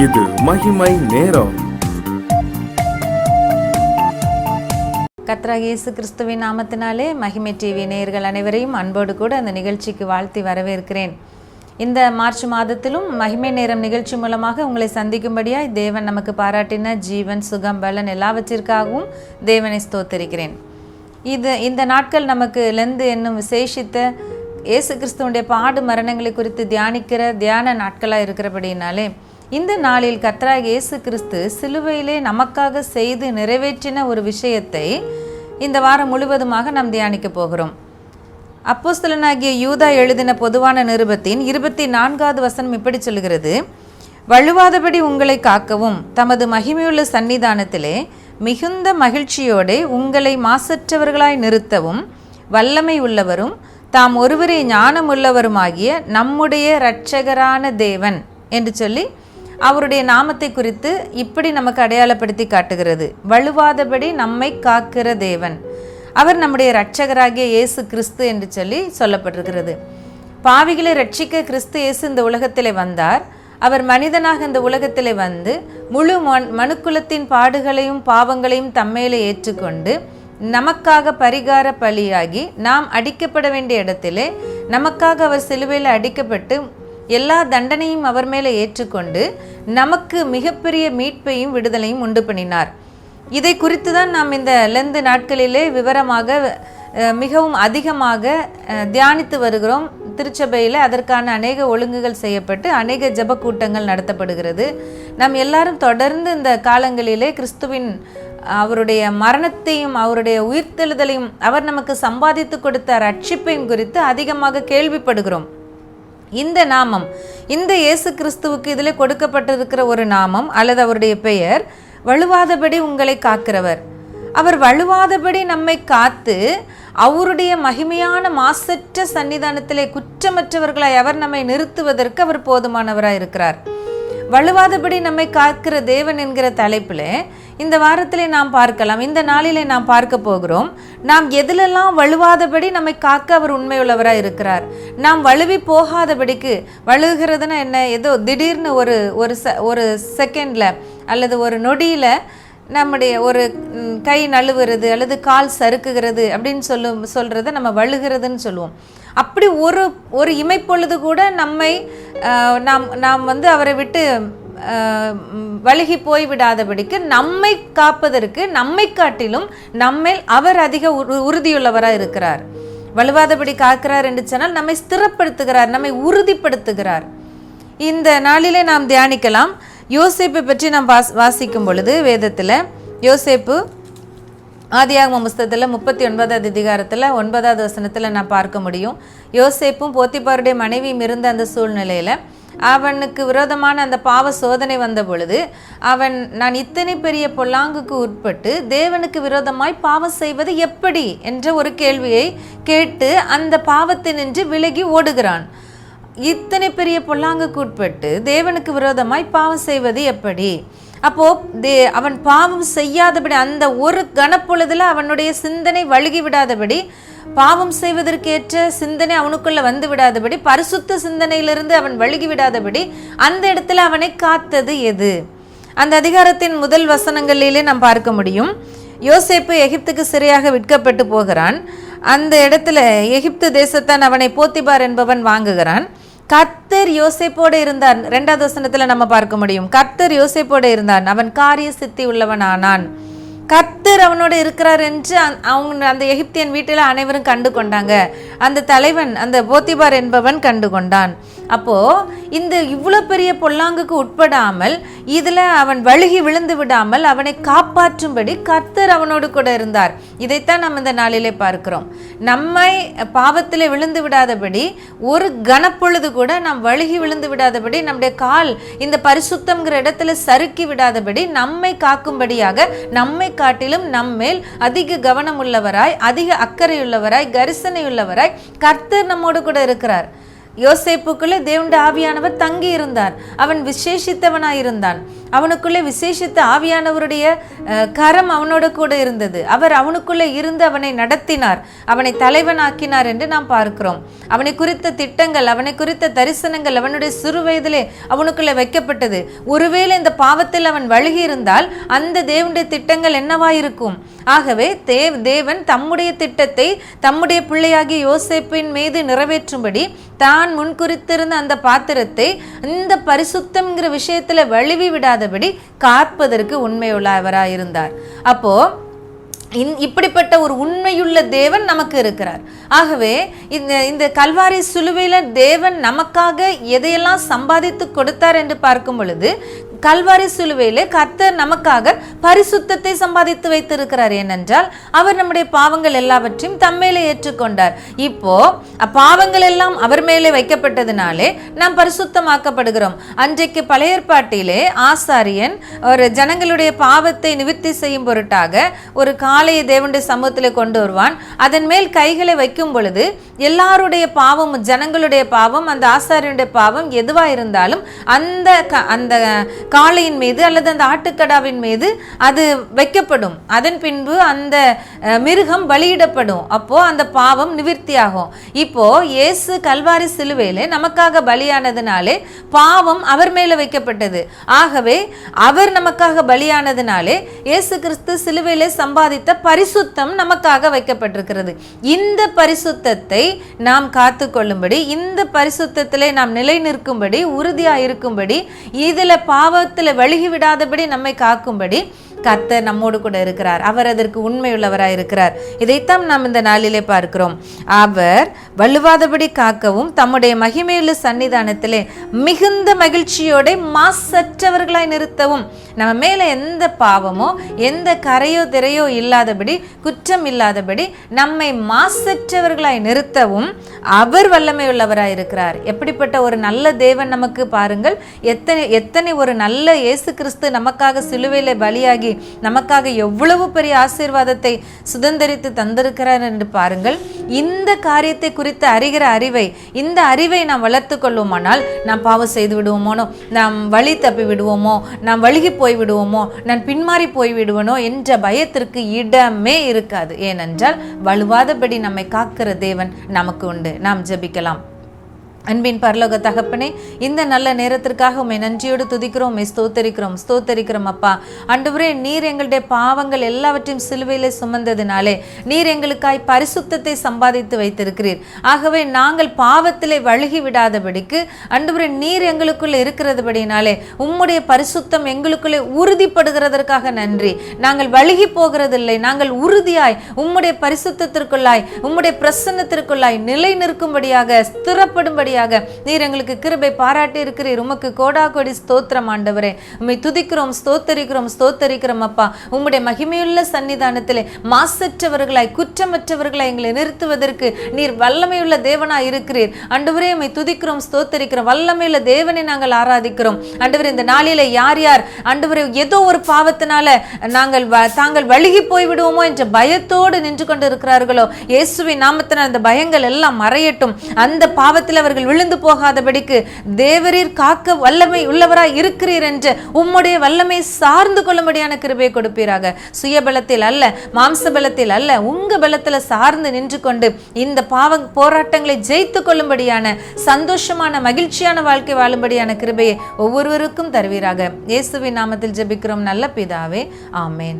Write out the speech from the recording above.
இது மகிமை நேரம். கர்த்தராகிய இயேசு கிறிஸ்துவின் நாமத்தினாலே மகிமை டிவி நேயர்கள் அனைவரையும் அன்போடு கூட அந்த நிகழ்ச்சிக்கு வாழ்த்தி வரவேற்கிறேன். இந்த மார்ச் மாதத்திலும் மகிமை நேரம் நிகழ்ச்சி மூலமாக உங்களை சந்திக்கும்படியாய் தேவன் நமக்கு பாராட்டின ஜீவன், சுகம், பலன் எல்லாவற்றிற்காகவும் தேவனை ஸ்தோத்தரிக்கிறேன். இந்த நாட்கள் நமக்கு லெந்து என்னும் விசேஷித்த இயேசு கிறிஸ்துவனுடைய பாடு மரணங்களை குறித்து தியானிக்கிற தியான நாட்களாக இருக்கிறபடினாலே இந்த நாளில் கர்த்தராகிய இயேசு கிறிஸ்து சிலுவையிலே நமக்காக செய்து நிறைவேற்றின ஒரு விஷயத்தை இந்த வாரம் முழுவதுமாக நாம் தியானிக்க போகிறோம். அப்போஸ்தலனாகிய யூதா எழுதின பொதுவான நிருபத்தின் 24வது வசனம் இப்படி சொல்கிறது: வழுவாதபடி உங்களை காக்கவும் தமது மகிமையுள்ள சன்னிதானத்திலே மிகுந்த மகிழ்ச்சியோடு உங்களை மாசற்றவர்களாய் நிறுத்தவும் வல்லமை உள்ளவரும் தாம் ஒருவரே ஞானம் உள்ளவருமாகிய நம்முடைய இரட்சகரான தேவன் என்று சொல்லி அவருடைய நாமத்தை குறித்து இப்படி நமக்கு அடையாளப்படுத்தி காட்டுகிறது. வழுவாதபடி நம்மை காக்கிற தேவன், அவர் நம்முடைய இரட்சகராகிய இயேசு கிறிஸ்து என்று சொல்லி சொல்லப்பட்டிருக்கிறது. பாவிகளை ரட்சிக்க கிறிஸ்து இயேசு இந்த உலகத்திலே வந்தார். அவர் மனிதனாக இந்த உலகத்திலே வந்து முழு மனுக்குலத்தின் பாடுகளையும் பாவங்களையும் தம்மேலே ஏற்றுக்கொண்டு நமக்காக பரிகார பலியாகி நாம் அடிக்கப்பட வேண்டிய இடத்திலே நமக்காக அவர் சிலுவையில் அடிக்கப்பட்டு எல்லா தண்டனையும் அவர் மேலே ஏற்றுக்கொண்டு நமக்கு மிகப்பெரிய மீட்பையும் விடுதலையும் உண்டு பண்ணினார். இதை குறித்து தான் நாம் இந்த லெந்து நாட்களிலே விவரமாக மிகவும் அதிகமாக தியானித்து வருகிறோம். திருச்சபையில் அதற்கான அநேக ஒழுங்குகள் செய்யப்பட்டு அநேக ஜெப கூட்டங்கள் நடத்தப்படுகிறது. நாம் எல்லாரும் தொடர்ந்து இந்த காலங்களிலே கிறிஸ்துவின் அவருடைய மரணத்தையும் அவருடைய உயிர்த்தெழுதலையும் அவர் நமக்கு சம்பாதித்து கொடுத்த ரட்சிப்பையும் குறித்து அதிகமாக கேள்விப்படுகிறோம். இந்த நாமம், இந்த இயேசு கிறிஸ்துவுக்கு இதில் கொடுக்கப்பட்டிருக்கிற ஒரு நாமம் அல்லது அவருடைய பெயர் வழுவாதபடி உங்களை காக்கிறவர். அவர் வழுவாதபடி நம்மை காத்து அவருடைய மகிமையான மாசற்ற சன்னிதானத்திலே குற்றமற்றவர்களாய் அவர் நம்மை நிறுத்துவதற்கு அவர் போதுமானவராய் இருக்கிறார். வழுவாதபடி நம்மை காக்கிற தேவன் என்கிற தலைப்பில் இந்த வாரத்திலே நாம் பார்க்கலாம். இந்த நாளிலே நாம் பார்க்க போகிறோம். நாம் எதிலெல்லாம் வழுவாதபடி நம்மை காக்க அவர் உண்மையுள்ளவராக இருக்கிறார். நாம் வழுவி போகாதபடிக்கு, வழுகிறதுனா என்ன, ஏதோ திடீர்னு ஒரு செகண்டில் அல்லது ஒரு நொடியில் நம்முடைய ஒரு கை நழுவுறது அல்லது கால் சறுக்குகிறது அப்படின்னு சொல்கிறத நம்ம வழுகிறதுன்னு சொல்லுவோம். அப்படி ஒரு இமைப்பொழுது கூட நம்மை நாம் வந்து அவரை விட்டு வழுகி போய்விடாதபடிக்கு நம்மை காப்பதற்கு நம்மை காட்டிலும் நம்மேல் அவர் அதிக உறுதியுள்ளவராக இருக்கிறார். வழுவாதபடி காக்கிறார் என்று சொன்னால் நம்மை ஸ்திரப்படுத்துகிறார், நம்மை உறுதிப்படுத்துகிறார். இந்த நாளிலே நாம் தியானிக்கலாம். யோசேப்பை பற்றி நாம் வாசிக்கும் பொழுது வேதத்தில் யோசேப்பு ஆதியாகம புஸ்தகத்தில் 39வது அதிகாரத்தில் 9வது வசனத்தில் நான் பார்க்க முடியும். யோசேப்பும் போத்திபாருடைய மனைவியும் இருந்த அந்த சூழ்நிலையில் அவனுக்கு விரோதமான அந்த பாவ சோதனை வந்த பொழுது நான் இத்தனை பெரிய பொல்லாங்குக்கு உட்பட்டு தேவனுக்கு விரோதமாய் பாவம் செய்வது எப்படி என்ற ஒரு கேள்வியை கேட்டு அந்த பாவத்தினின்று விலகி ஓடுகிறான். இத்தனை பெரிய பொல்லாங்குக்கு உட்பட்டு தேவனுக்கு விரோதமாய் பாவம் செய்வது எப்படி? அப்போ அவன் பாவம் செய்யாதபடி, அந்த ஒரு கணப்பொழுதுல அவனுடைய சிந்தனை வழுகி விடாதபடி, பாவம் செய்வதற்கேற்ற சிந்தனை அவனுக்குள்ள வந்து விடாதபடி, பரிசுத்த சிந்தனையிலிருந்து அவன் வழுகி விடாதபடி அந்த இடத்துல அவனை காத்தது எது? அந்த அதிகாரத்தின் முதல் வசனங்களிலே நாம் பார்க்க முடியும். யோசேப்பு எகிப்துக்கு சிறையாக விற்கப்பட்டு போகிறான். அந்த இடத்துல எகிப்து தேசத்தான் அவனை போத்திபார் என்பவன் வாங்குகிறான். கர்த்தர் யோசேப்போடு இருந்தார். 2வது வசனத்துல நம்ம பார்க்க முடியும். கர்த்தர் யோசேப்போடு இருந்தான், அவன் காரிய சித்தி உள்ளவன் ஆனான். கர்த்தர் அவனோட இருக்கிறார் என்று அவங்க அந்த எகிப்தியன் வீட்டில் அனைவரும் கண்டு கொண்டாங்க. அந்த தலைவன், அந்த போத்திபார் என்பவன் கண்டு கொண்டான். அப்போ இந்த இவ்வளோ பெரிய பொல்லாங்குக்கு உட்படாமல், இதில் அவன் வழுகி விழுந்து விடாமல் அவனை காப்பாற்றும்படி கர்த்தர் அவனோடு கூட இருந்தார். இதைத்தான் நம்ம இந்த நாளிலே பார்க்கிறோம். நம்மை பாவத்தில் விழுந்து விடாதபடி, ஒரு கணப்பொழுது கூட நாம் வழுகி விழுந்து விடாதபடி, நம்முடைய கால் இந்த பரிசுத்தம்ங்கிற இடத்துல சறுக்கி விடாதபடி நம்மை காக்கும்படியாக நம்மை காட்டிலும் நம்மேல் அதிக கவனம் உள்ளவராய், அதிக அக்கறை உள்ளவராய், கரிசனை உள்ளவராய் கர்த்தர் நம்மோடு கூட இருக்கிறார். யோசேப்புக்குள்ளே தேவனுடைய ஆவியானவர் தங்கி இருந்தார். அவன் விசேஷித்தவனாயிருந்தான். அவனுக்குள்ளே விசேஷித்த ஆவியானவருடைய கரம் அவனோட கூட இருந்தது. அவர் அவனுக்குள்ளே இருந்து அவனை நடத்தினார், அவனை தலைவனாக்கினார் என்று நாம் பார்க்கிறோம். அவனை குறித்த திட்டங்கள், அவனை குறித்த தரிசனங்கள் அவனுடைய சிறு வயதிலே அவனுக்குள்ளே வைக்கப்பட்டது. ஒருவேளை இந்த பாவத்தில் அவன் வழுகி இருந்தால் அந்த தேவனுடைய திட்டங்கள் என்னவாயிருக்கும்? ஆகவே தேவன் தம்முடைய திட்டத்தை தம்முடைய பிள்ளையாகிய யோசேப்பின் மீது நிறைவேற்றும்படி தான் முன்குறித்திருந்த அந்த பாத்திரத்தை இந்த பரிசுத்தம்ங்கிற விஷயத்துல வழுவி விடாதபடி காப்பதற்கு உண்மையுள்ளவராயிருந்தார். அப்போ இப்படிப்பட்ட ஒரு உண்மையுள்ள தேவன் நமக்கு இருக்கிறார். ஆகவே இந்த கல்வாரி சிலுவையில தேவன் நமக்காக எதையெல்லாம் சம்பாதித்து கொடுத்தார் என்று பார்க்கும் பொழுது, கல்வாரி சிலுவையிலே கர்த்தர் நமக்காக பரிசுத்தத்தை சம்பாதித்து வைத்திருக்கிறார். ஏனென்றால் அவர் நம்முடைய பாவங்கள் எல்லாவற்றையும் தம்மேலே ஏற்றுக்கொண்டார். இப்போ பாவங்கள் எல்லாம் அவர் மேலே வைக்கப்பட்டதுனாலே நாம் பரிசுத்தமாக்கப்படுகிறோம். அன்றைக்கு பழைய ஏற்பாட்டிலே ஆசாரியன் ஒரு ஜனங்களுடைய பாவத்தை நிவர்த்தி செய்யும் பொருட்டாக ஒரு காளையை தேவனுடைய சமூகத்திலே கொண்டு வருவான். அதன் மேல் கைகளை வைக்கும் பொழுது எல்லாருடைய பாவம், ஜனங்களுடைய பாவம், அந்த ஆசாரியனுடைய பாவம் எதுவா இருந்தாலும் அந்த காளையின் மீது அல்லது அந்த ஆட்டுக்கடாவின் மீது அது வைக்கப்படும். அதன் பின்பு அந்த மிருகம் பலியிடப்படும். அப்போ அந்த பாவம் நிவர்த்தியாகும். இப்போ இயேசு கல்வாரி சிலுவையிலே நமக்காக பலியானதுனாலே பாவம் அவர் மேல வைக்கப்பட்டது. ஆகவே அவர் நமக்காக பலியானதுனாலே இயேசு கிறிஸ்து சிலுவையிலே சம்பாதித்த பரிசுத்தம் நமக்காக வைக்கப்பட்டிருக்கிறது. இந்த பரிசுத்தத்தை நாம் காத்து கொள்ளும்படி, இந்த பரிசுத்தத்திலே நாம் நிலை நிற்கும்படி, உறுதியா இருக்கும்படி, இதுல பாவத்துல வழுகி விடாதபடி நம்மை காக்கும்படி கர்த்தர் நம்மோடு கூட இருக்கிறார். அவர் அதற்கு உண்மையுள்ளவராய் இருக்கிறார். இதைத்தான் நாம் இந்த நாளிலே பார்க்கிறோம். அவர் வலுவாதபடி காக்கவும் தம்முடைய மகிமையுள்ள சன்னிதானத்திலே மிகுந்த மகிழ்ச்சியோட மாசற்றவர்களாய் நிறுத்தவும், நம்ம மேல எந்த பாவமோ எந்த கரையோ திரையோ இல்லாதபடி, குற்றம் இல்லாதபடி நம்மை மாசற்றவர்களாய் நிறுத்தவும் அவர் வல்லமை உள்ளவராய் இருக்கிறார். எப்படிப்பட்ட ஒரு நல்ல தேவன் நமக்கு பாருங்கள். எத்தனை ஒரு நல்ல இயேசு கிறிஸ்து நமக்காக சிலுவையிலே பலியாகி நமக்காக எவ்வளவு பெரிய ஆசீர்வாதத்தை சுதந்திரித்து தந்திருக்கிறார் என்று பாருங்கள். இந்த காரியத்தை குறித்து அறிகிற அறிவை, இந்த அறிவை நாம் வளர்த்து கொள்வோமானால் நாம் பாவம் செய்து விடுவோமோ, நாம் வழி தப்பி விடுவோமோ, நாம் வழுகி போய் விடுவோமோ, நான் பின்மாறி போய் விடுவனோ என்ற பயத்திற்கு இடமே இருக்காது. ஏனென்றால் வலுவாதபடி நம்மை காக்கிற தேவன் நமக்கு உண்டு. நாம் ஜெபிக்கலாம். அன்பின் பரலோக தகப்பனே, இந்த நல்ல நேரத்திற்காக உம்மை நன்றியோடு துதிக்கிறோம், உம்மை ஸ்தோத்தரிக்கிறோம் அப்பா. ஆண்டவரே, நீர் எங்களுடைய பாவங்கள் எல்லாவற்றையும் சிலுவையிலே சுமந்ததினாலே நீர் எங்களுக்காய் பரிசுத்தத்தை சம்பாதித்து வைத்திருக்கிறீர். ஆகவே நாங்கள் பாவத்திலே வழுகி விடாதபடிக்கு ஆண்டவரே நீர் எங்களுக்குள்ளே இருக்கிறதுபடினாலே உம்முடைய பரிசுத்தம் எங்களுக்குள்ளே உறுதிப்படுகிறதற்காக நன்றி. நாங்கள் வழுகி போகிறதில்லை, நாங்கள் உறுதியாய் உம்முடைய பரிசுத்தத்திற்குள்ளாய், உம்முடைய பிரசன்னத்திற்குள்ளாய் நிலை நிற்கும்படியாக, ஸ்திரப்படும்படியாக நீர் எங்களுக்கு கிருபை பாராட்டி இருக்கிறீர். உமக்கு கோடா கோடி ஸ்தோத்திரம் ஆண்டவரே. உம்மை துதிக்கிறோம், ஸ்தோத்தரிக்கிறோம் அப்பா. உம்முடைய மகிமையுள்ள சன்னிதானத்திலே மாசற்றவர்களாய், குற்றமற்றவர்களாய் எங்களை நிறுத்துவதற்கு நீர் வல்லமையுள்ள தேவனாய் இருக்கிறீர் ஆண்டவரே. உம்மை துதிக்கிறோம், ஸ்தோத்தரிக்கிறோம். வல்லமையுள்ள தேவனை நாங்கள் ஆராதிக்கிறோம் ஆண்டவரே. இந்த நாளிலே யார் யார் ஆண்டவரே ஏதோ ஒரு பாவத்தினால தாங்கள் வழுகி போய் விடுவோமோ என்ற பயத்தோடு நின்று கொண்டு இருக்கிறார்களோ, இயேசுவின் நாமத்தினால் அந்த பயங்கள் எல்லாம் மறையட்டும். அந்த பாவத்தில் அவர்கள் விழுந்து போகாதபடிக்கு தேவரீர் காக்க வல்லமை உள்ளவராய் இருக்கிறீர் என்று உம்முடைய வல்லமை சார்ந்து கொள்ளும்படியான கிருபையை கொடுப்பீராக. சுயபலத்தில் அல்ல, மாம்ச பலத்தில் அல்ல, உங்க பலத்தில் சார்ந்து நின்று கொண்டு இந்த போராட்டங்களை ஜெயித்து கொள்ளும்படியான சந்தோஷமான மகிழ்ச்சியான வாழ்க்கை வாழும்படியான கிருபையை ஒவ்வொருவருக்கும் தருவீராக. இயேசுவின் நாமத்தில் ஜெபிக்கிறோம் நல்ல பிதாவே, ஆமேன்.